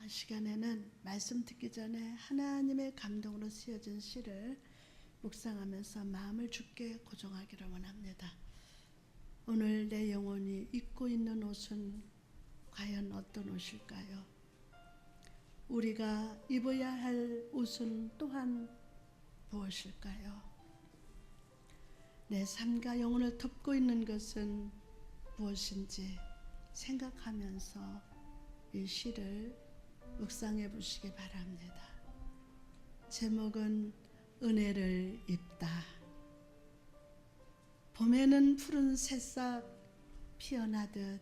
시간에는 말씀 듣기 전에 하나님의 감동으로 쓰여진 시를 묵상하면서 마음을 주께 고정하기를 원합니다. 오늘 내 영혼이 입고 있는 옷은 과연 어떤 옷일까요? 우리가 입어야 할 옷은 또한 무엇일까요? 내 삶과 영혼을 덮고 있는 것은 무엇인지 생각하면서 이 시를 묵상해 보시기 바랍니다. 제목은 은혜를 입다. 봄에는 푸른 새싹 피어나듯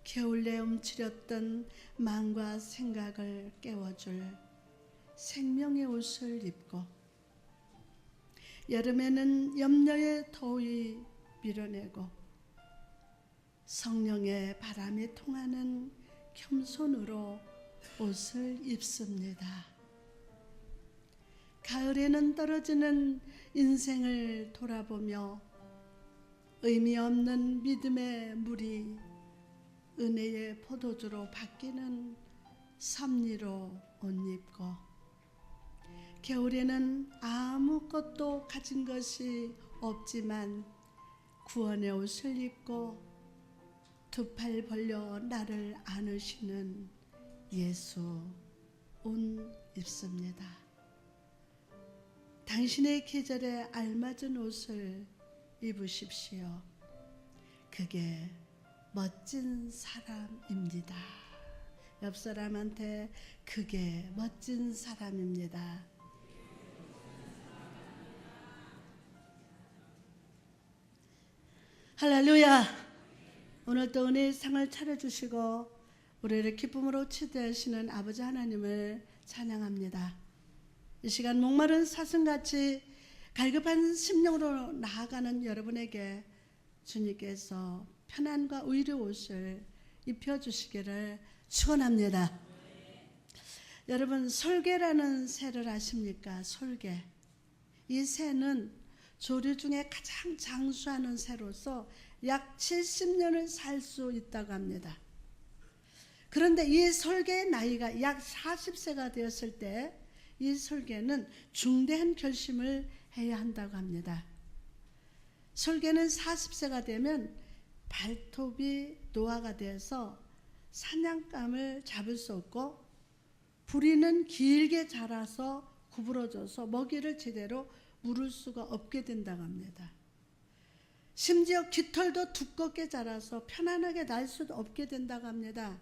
겨울에 움츠렸던 마음과 생각을 깨워줄 생명의 옷을 입고, 여름에는 염려의 더위 밀어내고 성령의 바람이 통하는 겸손으로 옷을 입습니다. 가을에는 떨어지는 인생을 돌아보며 의미 없는 믿음의 물이 은혜의 포도주로 바뀌는 섭리로 옷 입고, 겨울에는 아무것도 가진 것이 없지만 구원의 옷을 입고 두 팔 벌려 나를 안으시는 예수 옷 입습니다. 당신의 계절에 알맞은 옷을 입으십시오. 그게 멋진 사람입니다. 옆 사람한테 그게 멋진 사람입니다. 할렐루야. 오늘도 은혜의 상을 차려주시고 우리를 기쁨으로 치유하시는 아버지 하나님을 찬양합니다. 이 시간 목마른 사슴같이 갈급한 심령으로 나아가는 여러분에게 주님께서 편안과 의의 옷을 입혀주시기를 축원합니다. 여러분, 솔개라는 새를 아십니까? 솔개. 이 새는 조류 중에 가장 장수하는 새로서 약 70년을 살 수 있다고 합니다. 그런데 이 솔개의 나이가 약 40세가 되었을 때 이 솔개는 중대한 결심을 해야 한다고 합니다. 솔개는 40세가 되면 발톱이 노화가 되어서 사냥감을 잡을 수 없고, 부리는 길게 자라서 구부러져서 먹이를 제대로 물을 수가 없게 된다고 합니다. 심지어 깃털도 두껍게 자라서 편안하게 날 수도 없게 된다고 합니다.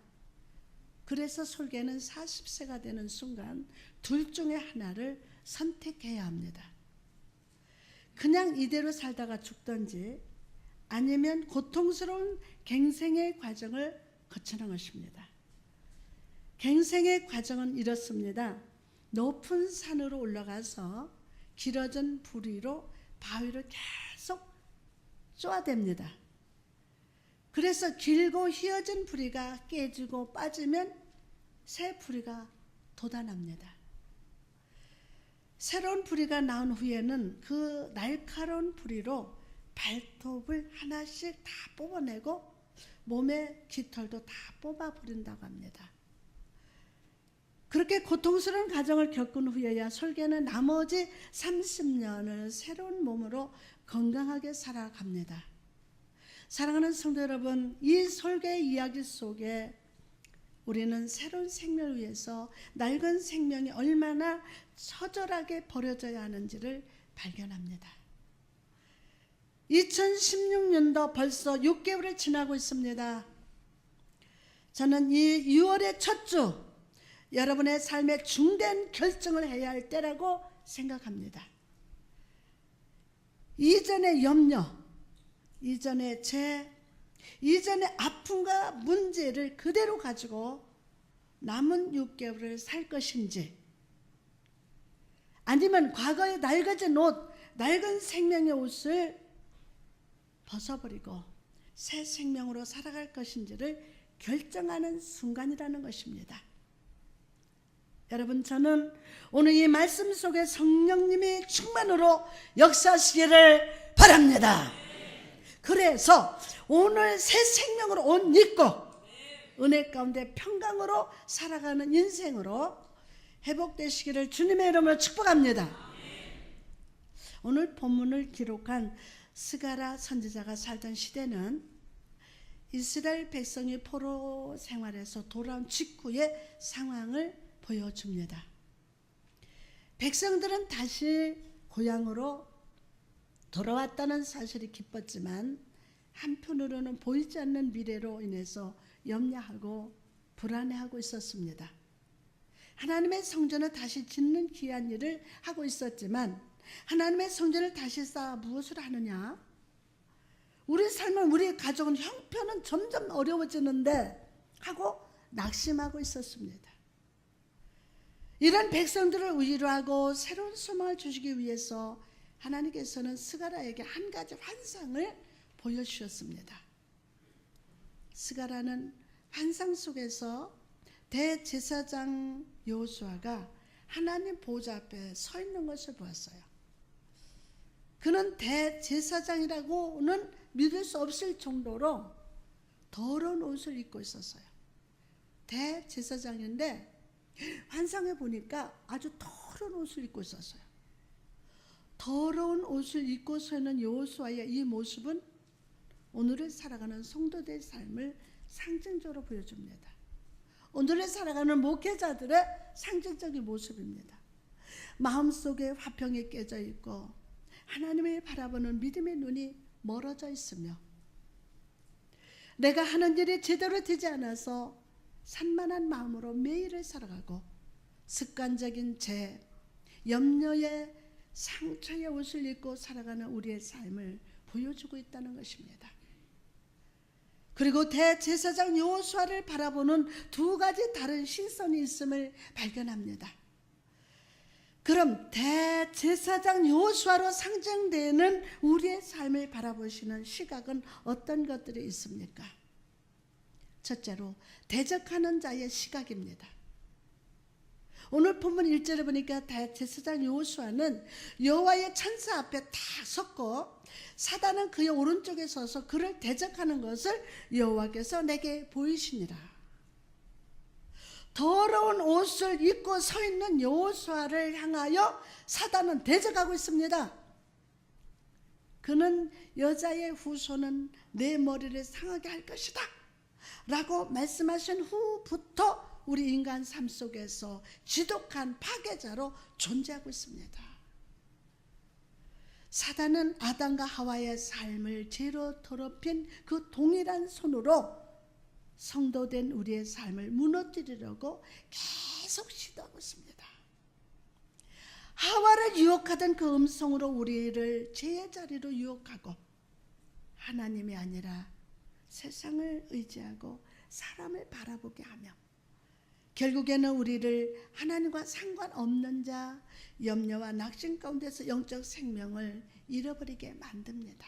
그래서 솔개는 40세가 되는 순간 둘 중에 하나를 선택해야 합니다. 그냥 이대로 살다가 죽든지 아니면 고통스러운 갱생의 과정을 거치는 것입니다. 갱생의 과정은 이렇습니다. 높은 산으로 올라가서 길어진 부리로 바위를 계속 쪼아댑니다. 그래서 길고 휘어진 부리가 깨지고 빠지면 새 부리가 돋아납니다. 새로운 부리가 나온 후에는 그 날카로운 부리로 발톱을 하나씩 다 뽑아내고 몸의 깃털도 다 뽑아버린다고 합니다. 그렇게 고통스러운 과정을 겪은 후에야 솔개는 나머지 30년을 새로운 몸으로 건강하게 살아갑니다. 사랑하는 성도 여러분, 이 솔개의 이야기 속에 우리는 새로운 생명을 위해서 낡은 생명이 얼마나 처절하게 버려져야 하는지를 발견합니다. 2016년도 벌써 6개월이 지나고 있습니다. 저는 이 6월의 첫 주, 여러분의 삶에 중대한 결정을 해야 할 때라고 생각합니다. 이전의 염려, 이전의 죄, 이전의 아픔과 문제를 그대로 가지고 남은 6개월을 살 것인지, 아니면 과거에 낡아진 옷, 낡은 생명의 옷을 벗어버리고 새 생명으로 살아갈 것인지를 결정하는 순간이라는 것입니다. 여러분, 저는 오늘 이 말씀 속에 성령님이 충만으로 역사하시기를 바랍니다. 그래서 오늘 새 생명으로 옷 입고 은혜 가운데 평강으로 살아가는 인생으로 회복되시기를 주님의 이름으로 축복합니다. 오늘 본문을 기록한 스가랴 선지자가 살던 시대는 이스라엘 백성이 포로 생활에서 돌아온 직후의 상황을 보여줍니다. 백성들은 다시 고향으로 돌아왔다는 사실이 기뻤지만 한편으로는 보이지 않는 미래로 인해서 염려하고 불안해하고 있었습니다. 하나님의 성전을 다시 짓는 귀한 일을 하고 있었지만 하나님의 성전을 다시 쌓아 무엇을 하느냐? 우리 삶은 우리 가족은 형편은 점점 어려워지는데 하고 낙심하고 있었습니다. 이런 백성들을 위로하고 새로운 소망을 주시기 위해서 하나님께서는 스가랴에게 한 가지 환상을 보여주셨습니다. 스가랴는 환상 속에서 대제사장 여호수아가 하나님 보좌 앞에 서 있는 것을 보았어요. 그는 대제사장이라고는 믿을 수 없을 정도로 더러운 옷을 입고 있었어요. 대제사장인데 환상에 보니까 아주 더러운 옷을 입고 있었어요. 더러운 옷을 입고 서 있는 여호수아의 이 모습은 오늘을 살아가는 성도들의 삶을 상징적으로 보여줍니다. 오늘을 살아가는 목회자들의 상징적인 모습입니다. 마음속에 화평이 깨져 있고 하나님을 바라보는 믿음의 눈이 멀어져 있으며 내가 하는 일이 제대로 되지 않아서 산만한 마음으로 매일을 살아가고 습관적인 죄, 염려의 상처의 옷을 입고 살아가는 우리의 삶을 보여주고 있다는 것입니다. 그리고 대제사장 여호수아를 바라보는 두 가지 다른 시선이 있음을 발견합니다. 그럼 대제사장 여호수아로 상징되는 우리의 삶을 바라보시는 시각은 어떤 것들이 있습니까? 첫째로 대적하는 자의 시각입니다. 오늘 본문 1절에 보니까 대제사장 여호수아는 여호와의 천사 앞에 다 섰고 사단은 그의 오른쪽에 서서 그를 대적하는 것을 여호와께서 내게 보이시니라. 더러운 옷을 입고 서 있는 여호수아를 향하여 사단은 대적하고 있습니다. 그는 여자의 후손은 내 머리를 상하게 할 것이다 라고 말씀하신 후부터 우리 인간 삶 속에서 지독한 파괴자로 존재하고 있습니다. 사단은 아담과 하와의 삶을 죄로 더럽힌 그 동일한 손으로 성도된 우리의 삶을 무너뜨리려고 계속 시도하고 있습니다. 하와를 유혹하던 그 음성으로 우리를 죄의 자리로 유혹하고 하나님이 아니라 세상을 의지하고 사람을 바라보게 하며 결국에는 우리를 하나님과 상관없는 자, 염려와 낙심 가운데서 영적 생명을 잃어버리게 만듭니다.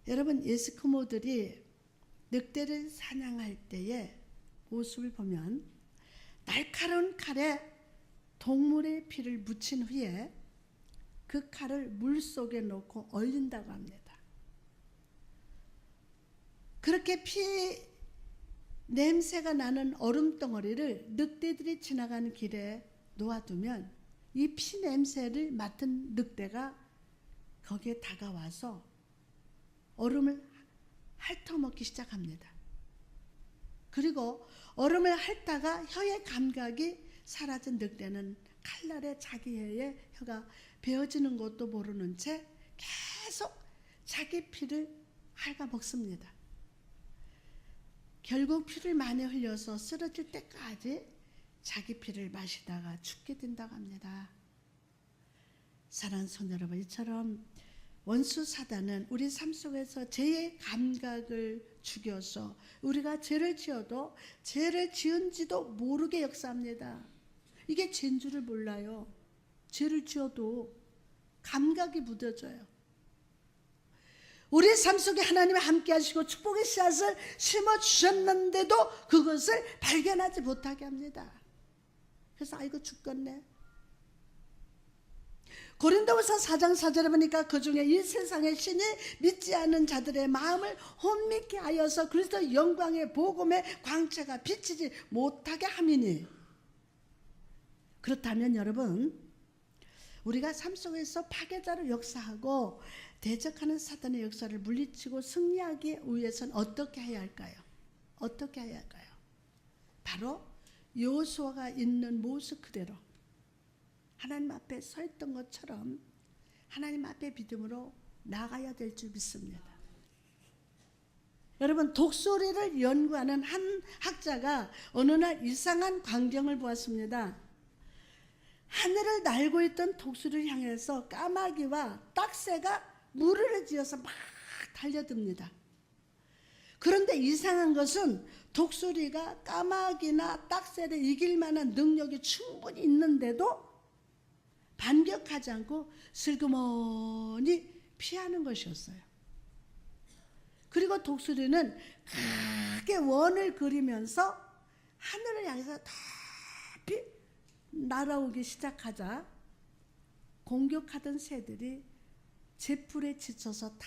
여러분, 에스키모들이 늑대를 사냥할 때의 모습을 보면 날카로운 칼에 동물의 피를 묻힌 후에 그 칼을 물속에 넣고 얼린다고 합니다. 그렇게 피 냄새가 나는 얼음덩어리를 늑대들이 지나가는 길에 놓아두면 이 피 냄새를 맡은 늑대가 거기에 다가와서 얼음을 핥아먹기 시작합니다. 그리고 얼음을 핥다가 혀의 감각이 사라진 늑대는 칼날에 자기 혀가 베어지는 것도 모르는 채 계속 자기 피를 핥아먹습니다. 결국 피를 많이 흘려서 쓰러질 때까지 자기 피를 마시다가 죽게 된다고 합니다. 사랑하는 성도 여러분, 이처럼 원수 사단은 우리 삶 속에서 죄의 감각을 죽여서 우리가 죄를 지어도 죄를 지은지도 모르게 역사합니다. 이게 죄인 줄을 몰라요. 죄를 지어도 감각이 무뎌져요. 우리의 삶 속에 하나님이 함께 하시고 축복의 씨앗을 심어주셨는데도 그것을 발견하지 못하게 합니다. 그래서 아이고 죽겠네. 고린도후서 4장 4절에 보니까 그 중에 이 세상의 신이 믿지 않는 자들의 마음을 혼미케 하여서 그리스도 영광의 복음의 광채가 비치지 못하게 함이니. 그렇다면 여러분, 우리가 삶 속에서 파괴자로 역사하고 대적하는 사단의 역사를 물리치고 승리하기 위해서는 어떻게 해야 할까요? 어떻게 해야 할까요? 바로 여호수아가 있는 모습 그대로 하나님 앞에 서 있던 것처럼 하나님 앞에 믿음으로 나가야 될 줄 믿습니다. 여러분, 독수리를 연구하는 한 학자가 어느 날 이상한 광경을 보았습니다. 하늘을 날고 있던 독수리를 향해서 까마귀와 딱새가 무리를 지어서 막 달려듭니다. 그런데 이상한 것은 독수리가 까마귀나 딱새를 이길 만한 능력이 충분히 있는데도 반격하지 않고 슬그머니 피하는 것이었어요. 그리고 독수리는 크게 원을 그리면서 하늘을 향해서 높이 날아오기 시작하자 공격하던 새들이 제풀에 지쳐서 다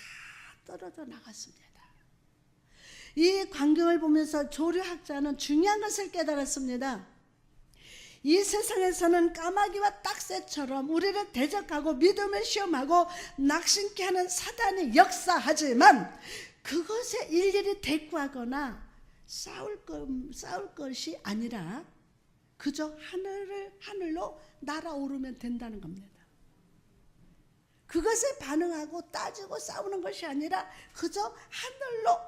떨어져 나갔습니다. 이 광경을 보면서 조류학자는 중요한 것을 깨달았습니다. 이 세상에서는 까마귀와 딱새처럼 우리를 대적하고 믿음을 시험하고 낙심케 하는 사단이 역사하지만 그것에 일일이 대꾸하거나 싸울 것이 아니라 그저 하늘로 날아오르면 된다는 겁니다. 그것에 반응하고 따지고 싸우는 것이 아니라 그저 하늘로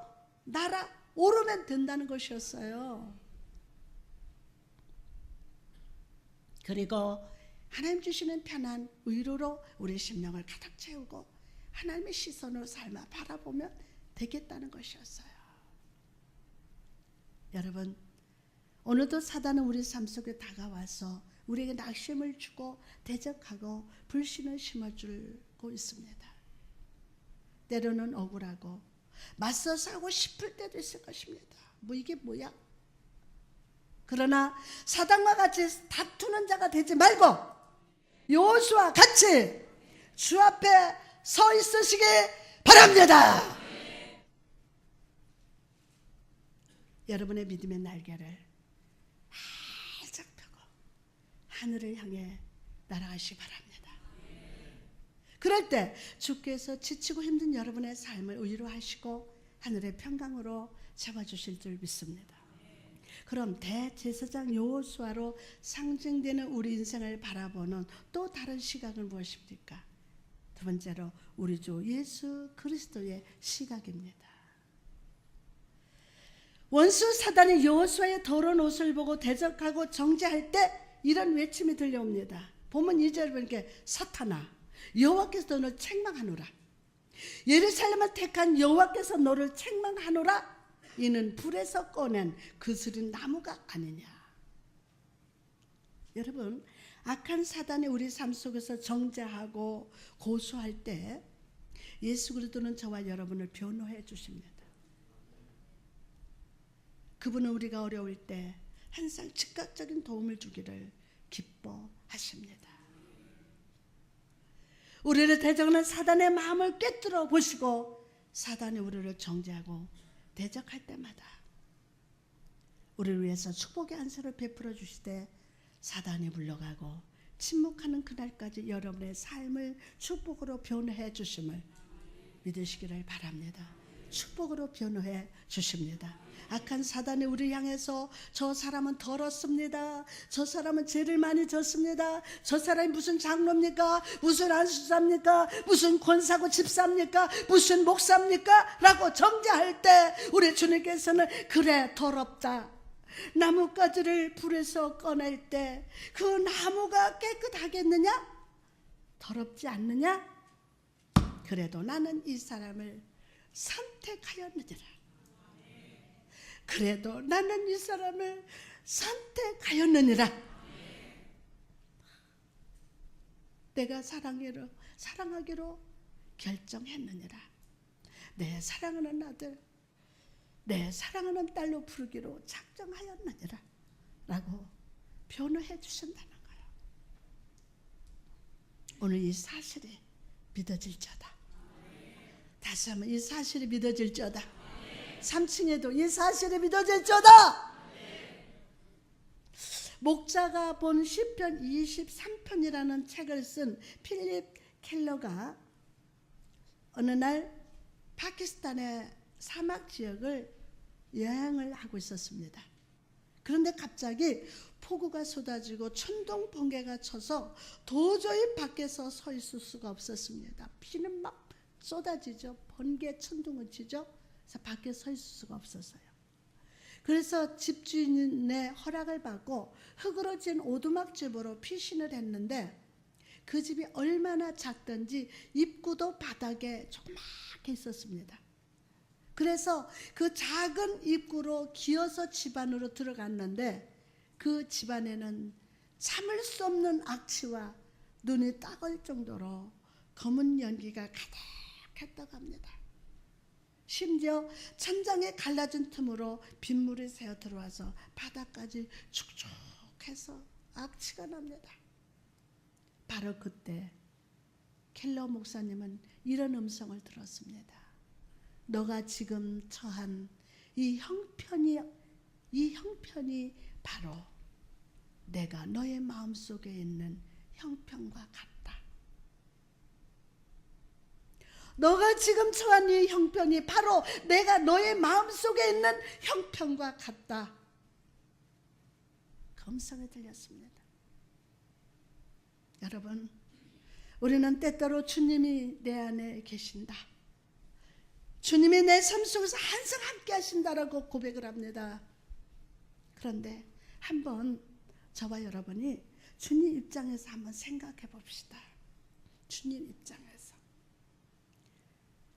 날아오르면 된다는 것이었어요. 그리고 하나님 주시는 편안 위로로 우리 심령을 가득 채우고 하나님의 시선으로 삶아 바라보면 되겠다는 것이었어요. 여러분, 오늘도 사단은 우리 삶 속에 다가와서 우리에게 낙심을 주고 대적하고 불신을 심어주고 있습니다. 때로는 억울하고 맞서 싸우고 싶을 때도 있을 것입니다. 이게 뭐야? 그러나 사단과 같이 다투는 자가 되지 말고 여호수아와 같이 주 앞에 서 있으시기 바랍니다. 여러분의 믿음의 날개를 활짝 펴고 하늘을 향해 날아가시기 바랍니다. 그럴 때 주께서 지치고 힘든 여러분의 삶을 위로하시고 하늘의 평강으로 채워주실 줄 믿습니다. 그럼 대제사장 여호수아로 상징되는 우리 인생을 바라보는 또 다른 시각은 무엇입니까? 두 번째로 우리 주 예수 그리스도의 시각입니다. 원수 사단이 여호수아의 더러운 옷을 보고 대적하고 정죄할 때 이런 외침이 들려옵니다. 보면 2절 보니까 사탄아 여호와께서 너를 책망하노라. 예루살렘을 택한 여호와께서 너를 책망하노라. 이는 불에서 꺼낸 그스린 나무가 아니냐. 여러분, 악한 사단이 우리 삶 속에서 정죄하고 고소할 때 예수 그리스도는 저와 여러분을 변호해 주십니다. 그분은 우리가 어려울 때 항상 즉각적인 도움을 주기를 기뻐하십니다. 우리를 대적하는 사단의 마음을 꿰뚫어 보시고 사단이 우리를 정죄하고 대적할 때마다 우리를 위해서 축복의 안수를 베풀어 주시되 사단이 물러가고 침묵하는 그날까지 여러분의 삶을 축복으로 변호해 주심을 믿으시기를 바랍니다. 축복으로 변호해 주십니다. 악한 사단이 우리 향해서 저 사람은 더럽습니다. 저 사람은 죄를 많이 졌습니다. 저 사람이 무슨 장로입니까? 무슨 안수사입니까? 무슨 권사고 집사입니까? 무슨 목사입니까? 라고 정죄할 때 우리 주님께서는 그래 더럽다. 나뭇가지를 불에서 꺼낼 때 그 나무가 깨끗하겠느냐? 더럽지 않느냐? 그래도 나는 이 사람을 선택하였느니라. 그래도 나는 이 사람을 선택하였느니라. 내가 사랑하기로 결정했느니라. 내 사랑하는 아들, 내 사랑하는 딸로 부르기로 작정하였느니라. 라고 변호해 주신다는 거예요. 오늘 이 사실이 믿어질지어다. 다시 한번 이 사실이 믿어질지어다. 3층에도 이 사실이 믿어질지어다. 목자가 본 시편 23편이라는 책을 쓴 필립 켈러가 어느 날 파키스탄의 사막 지역을 여행을 하고 있었습니다. 그런데 갑자기 폭우가 쏟아지고 천둥 번개가 쳐서 도저히 밖에서 서 있을 수가 없었습니다. 비는 막 쏟아지죠. 번개 천둥을 치죠. 그래서 밖에 서 있을 수가 없었어요. 그래서 집주인의 허락을 받고 흙으로 진 오두막집으로 피신을 했는데 그 집이 얼마나 작던지 입구도 바닥에 조그맣게 있었습니다. 그래서 그 작은 입구로 기어서 집 안으로 들어갔는데 그 집 안에는 참을 수 없는 악취와 눈이 따가울 정도로 검은 연기가 가득했다고 합니다. 심지어 천장에 갈라진 틈으로 빗물이 새어 들어와서 바닥까지 축축해서 악취가 납니다. 바로 그때 켈러 목사님은 이런 음성을 들었습니다. 너가 지금 처한 이 형편이 바로 내가 너의 마음속에 있는 형편과 같다. 너가 지금 처한 이 형편이 바로 내가 너의 마음속에 있는 형편과 같다. 그 음성이 들렸습니다. 여러분, 우리는 때때로 주님이 내 안에 계신다, 주님이 내 삶 속에서 항상 함께 하신다라고 고백을 합니다. 그런데 한번 저와 여러분이 주님 입장에서 한번 생각해 봅시다. 주님 입장에서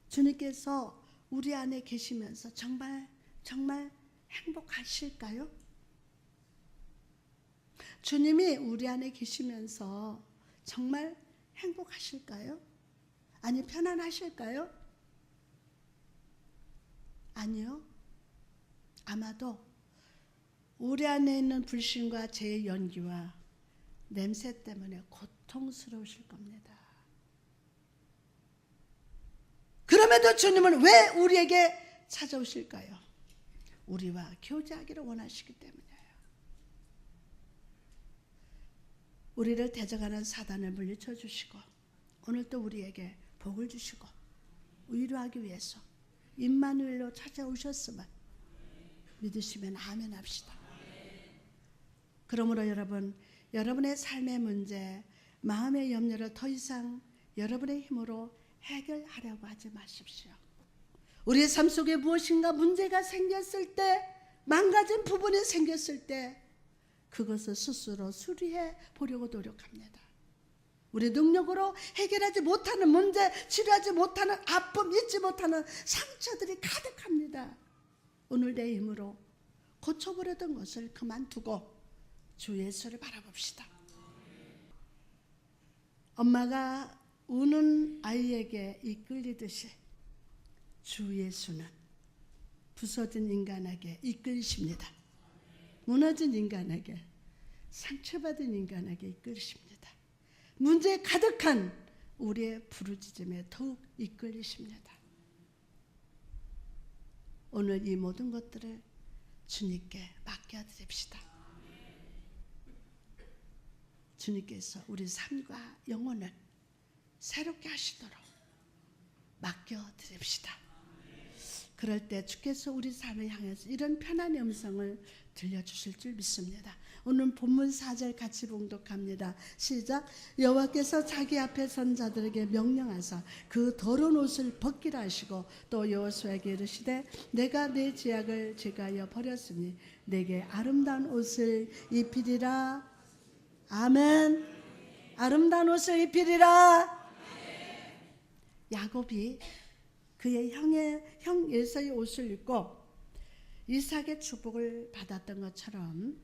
주님께서 우리 안에 계시면서 정말 행복하실까요? 주님이 우리 안에 계시면서 정말 행복하실까요? 아니 편안하실까요? 아니요. 아마도 우리 안에 있는 불신과 죄의 연기와 냄새 때문에 고통스러우실 겁니다. 그럼에도 주님은 왜 우리에게 찾아오실까요? 우리와 교제하기를 원하시기 때문이에요. 우리를 대적하는 사단을 물리쳐 주시고 오늘 또 우리에게 복을 주시고 위로하기 위해서 임마누엘로 찾아오셨음을 믿으시면 아멘 합시다. 그러므로 여러분, 여러분의 삶의 문제, 마음의 염려를 더 이상 여러분의 힘으로 해결하려고 하지 마십시오. 우리의 삶 속에 무엇인가 문제가 생겼을 때, 망가진 부분이 생겼을 때 그것을 스스로 수리해 보려고 노력합니다. 우리 능력으로 해결하지 못하는 문제, 치료하지 못하는 아픔, 잊지 못하는 상처들이 가득합니다. 오늘 내 힘으로 고쳐보려던 것을 그만두고 주 예수를 바라봅시다. 엄마가 우는 아이에게 이끌리듯이 주 예수는 부서진 인간에게 이끌리십니다. 무너진 인간에게, 상처받은 인간에게 이끌리십니다. 문제에 가득한 우리의 부르짖음에 더욱 이끌리십니다. 오늘 이 모든 것들을 주님께 맡겨드립시다. 주님께서 우리 삶과 영혼을 새롭게 하시도록 맡겨드립시다. 그럴 때 주께서 우리 삶을 향해서 이런 편안의 음성을 들려주실 줄 믿습니다. 오늘 본문 4절 같이 봉독합니다. 시작. 여호와께서 자기 앞에 선 자들에게 명령하사 그 더러운 옷을 벗기라 하시고 또 여호수아에게 이르시되 내가 내 죄악을 제거하여 버렸으니 내게 아름다운 옷을 입히리라. 아멘. 아름다운 옷을 입히리라. 야곱이 그의 형 에서의 옷을 입고 이삭의 축복을 받았던 것처럼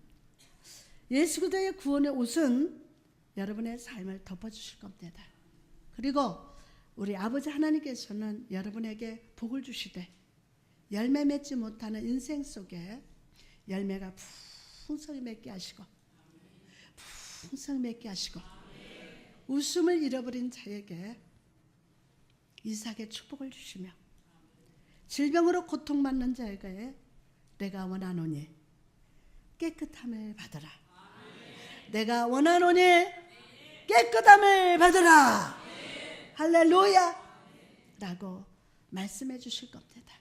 예수 그리스도의 구원의 옷은 여러분의 삶을 덮어주실 겁니다. 그리고 우리 아버지 하나님께서는 여러분에게 복을 주시되 열매 맺지 못하는 인생 속에 열매가 풍성히 맺게 하시고 풍성히 맺게 하시고 웃음을 잃어버린 자에게 이삭의 축복을 주시며 질병으로 고통받는 자에게 내가 원하노니 깨끗함을 받으라. 내가 원하노니 깨끗함을 받으라. 할렐루야 라고 말씀해 주실 겁니다.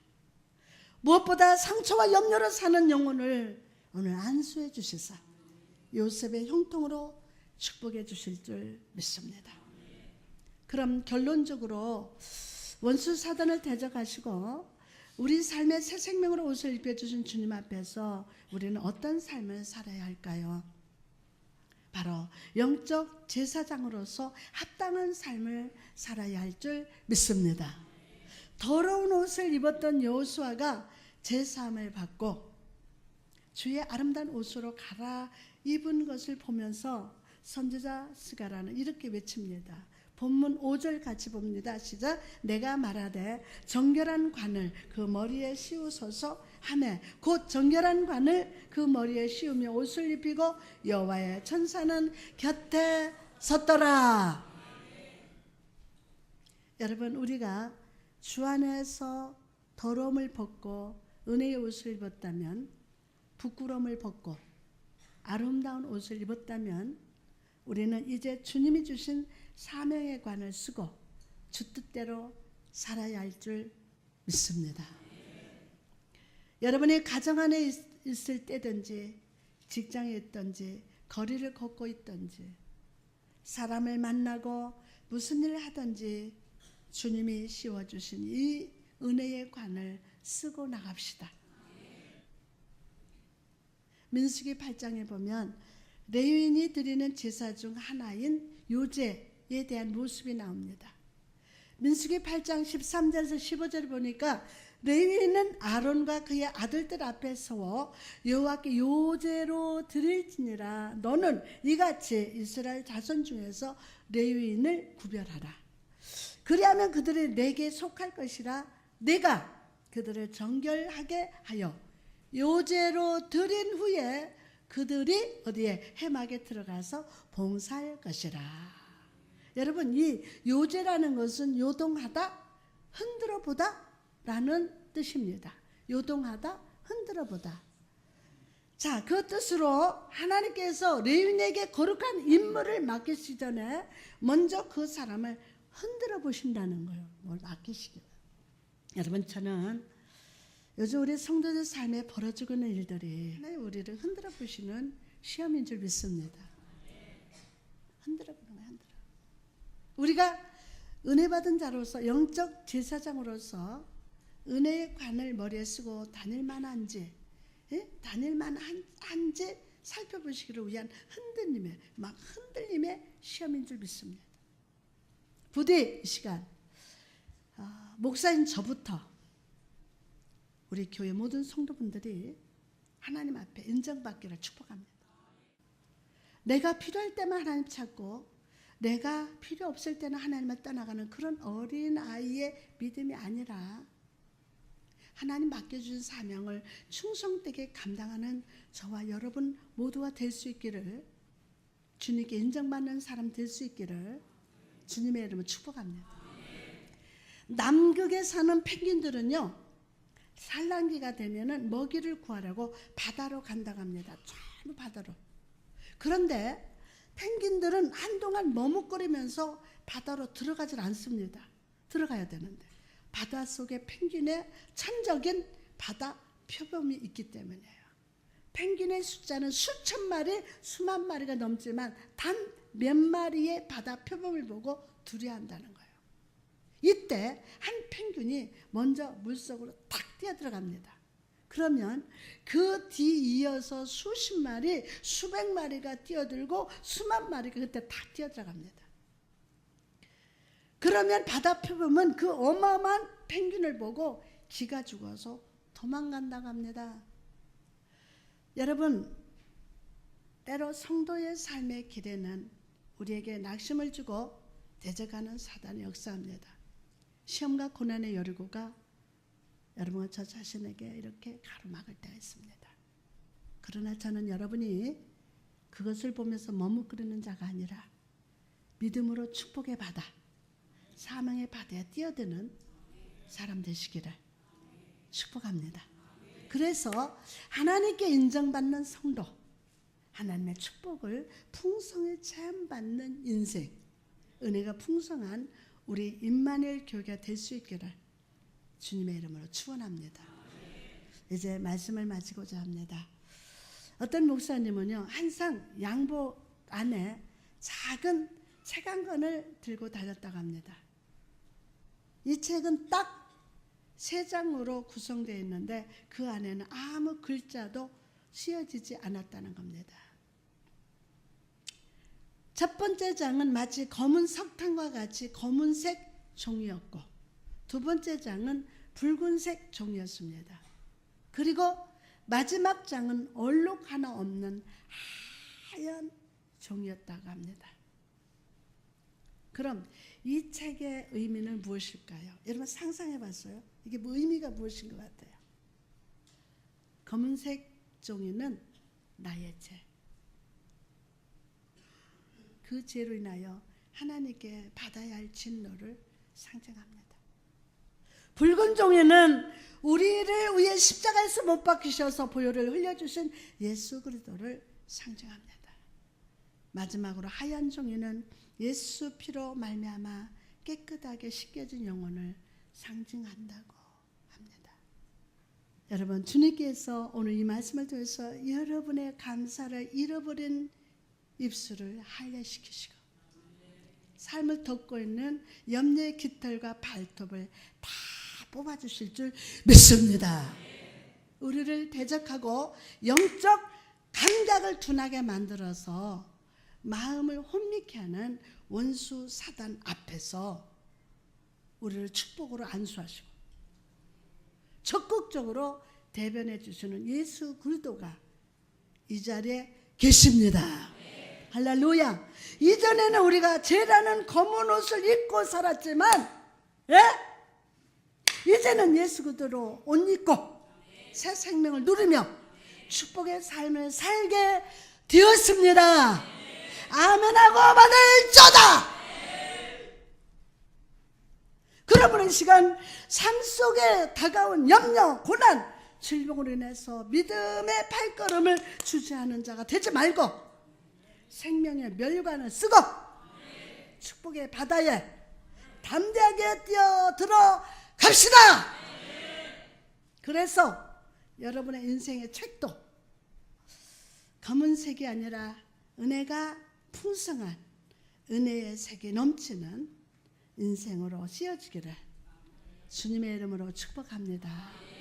무엇보다 상처와 염려로 사는 영혼을 오늘 안수해 주시사 요셉의 형통으로 축복해 주실 줄 믿습니다. 그럼 결론적으로 원수 사단을 대적하시고 우리 삶의 새 생명으로 옷을 입혀주신 주님 앞에서 우리는 어떤 삶을 살아야 할까요? 바로 영적 제사장으로서 합당한 삶을 살아야 할 줄 믿습니다. 더러운 옷을 입었던 여호수아가 제사함을 받고 주의 아름다운 옷으로 갈아입은 것을 보면서 선지자 스가랴는 이렇게 외칩니다. 본문 5절 같이 봅니다. 시작. 내가 말하되 정결한 관을 그 머리에 씌우소서 하매 곧 정결한 관을 그 머리에 씌우며 옷을 입히고 여호와의 천사는 곁에 섰더라. 여러분, 우리가 주 안에서 더러움을 벗고 은혜의 옷을 입었다면, 부끄러움을 벗고 아름다운 옷을 입었다면 우리는 이제 주님이 주신 사명의 관을 쓰고 주 뜻대로 살아야 할 줄 믿습니다. 여러분이 가정 안에 있을 때든지 직장에 있든지 거리를 걷고 있든지 사람을 만나고 무슨 일을 하든지 주님이 씌워주신 이 은혜의 관을 쓰고 나갑시다. 민수기 8장에 보면 레위인이 드리는 제사 중 하나인 요제에 대한 모습이 나옵니다. 민수기 8장 13절에서 15절을 보니까 레위인은 아론과 그의 아들들 앞에 서워 여호와께 요제로 드릴지니라. 너는 이같이 이스라엘 자손 중에서 레위인을 구별하라. 그리하면 그들이 내게 속할 것이라. 내가 그들을 정결하게 하여 요제로 드린 후에 그들이 어디에 해막에 들어가서 봉사할 것이라. 여러분, 이 요제라는 것은 요동하다, 흔들어 보다 라는 뜻입니다. 요동하다, 흔들어 보다. 자, 그 뜻으로 하나님께서 레위인에게 거룩한 임무를 맡기시기 전에 먼저 그 사람을 흔들어 보신다는 거예요. 뭘 맡기시기. 여러분, 저는 요즘 우리 성도들 삶에 벌어지고 있는 일들이 하나님 우리를 흔들어 보시는 시험인 줄 믿습니다. 흔들어 보는 거예요. 흔들어. 우리가 은혜 받은 자로서 영적 제사장으로서 은혜의 관을 머리에 쓰고 다닐 만한지, 다닐 만한지 살펴보시기를 위한 흔들림의 시험인 줄 믿습니다. 부디 이 시간 목사인 저부터 우리 교회 모든 성도분들이 하나님 앞에 인정받기를 축복합니다. 내가 필요할 때만 하나님 찾고 내가 필요 없을 때는 하나님을 떠나가는 그런 어린 아이의 믿음이 아니라 하나님 맡겨주신 사명을 충성되게 감당하는 저와 여러분 모두가 될 수 있기를, 주님께 인정받는 사람 될 수 있기를 주님의 이름으로 축복합니다. 남극에 사는 펭귄들은요, 산란기가 되면은 먹이를 구하려고 바다로 간다고 합니다. 저 바다로. 그런데 펭귄들은 한동안 머뭇거리면서 바다로 들어가질 않습니다. 들어가야 되는데 바닷속에 펭귄의 천적인 바다 표범이 있기 때문이에요. 펭귄의 숫자는 수천 마리, 수만 마리가 넘지만 단 몇 마리의 바다 표범을 보고 두려워한다는 거예요. 이때 한 펭귄이 먼저 물속으로 탁 뛰어 들어갑니다. 그러면 그 뒤 이어서 수십 마리, 수백 마리가 뛰어들고 수만 마리가 그때 탁 뛰어 들어갑니다. 그러면 바다 표범은 그 어마어마한 펭귄을 보고 기가 죽어서 도망간다고 합니다. 여러분, 때로 성도의 삶의 길에는 우리에게 낙심을 주고 대적하는 사단이 역사합니다. 시험과 고난의 여리고가 여러분과 저 자신에게 이렇게 가로막을 때가 있습니다. 그러나 저는 여러분이 그것을 보면서 머뭇거리는 자가 아니라 믿음으로 축복의 바다, 사망의 바다에 뛰어드는 사람 되시기를 축복합니다. 그래서 하나님께 인정받는 성도, 하나님의 축복을 풍성히 체험받는 인생, 은혜가 풍성한 우리 임마누엘 교회가 될 수 있기를 주님의 이름으로 축원합니다. 이제 말씀을 마치고자 합니다. 어떤 목사님은요, 항상 양복 안에 작은 책 한 권을 들고 다녔다고 합니다. 이 책은 딱 3장으로 구성되어 있는데 그 안에는 아무 글자도 씌어지지 않았다는 겁니다. 첫 번째 장은 마치 검은 석탄과 같이 검은색 종이었고, 두 번째 장은 붉은색 종이었습니다. 그리고 마지막 장은 얼룩 하나 없는 하얀 종이었다고 합니다. 그럼 이 책의 의미는 무엇일까요? 여러분 상상해 봤어요? 이게 뭐 의미가 무엇인 것 같아요? 검은색 종이는 나의 죄, 그 죄로 인하여 하나님께 받아야 할 진노를 상징합니다. 붉은 종이는 우리를 위해 십자가에서 못 박히셔서 보혈을 흘려주신 예수 그리스도를 상징합니다. 마지막으로 하얀 종이는 예수 피로 말미암아 깨끗하게 씻겨진 영혼을 상징한다고 합니다. 여러분, 주님께서 오늘 이 말씀을 통해서 여러분의 감사를 잃어버린 입술을 할례시키시고 삶을 덮고 있는 염려의 깃털과 발톱을 다 뽑아주실 줄 믿습니다. 우리를 대적하고 영적 감각을 둔하게 만들어서 마음을 혼미케 하는 원수 사단 앞에서 우리를 축복으로 안수하시고 적극적으로 대변해 주시는 예수 그리스도가 이 자리에 계십니다. 할렐루야. 이전에는 우리가 죄라는 검은 옷을 입고 살았지만, 이제는 예수 그리스도로 옷 입고 새 생명을 누리며 축복의 삶을 살게 되었습니다. 아멘하고 받을지어다. 그러므로 이 시간 삶 속에 다가온 염려, 고난, 질병으로 인해서 믿음의 발걸음을 주저하는 자가 되지 말고 생명의 멸관을 쓰고 축복의 바다에 담대하게 뛰어들어 갑시다. 그래서 여러분의 인생의 책도 검은색이 아니라 은혜가 풍성한 은혜의 색이 넘치는 인생으로 씌어지기를 주님의 이름으로 축복합니다.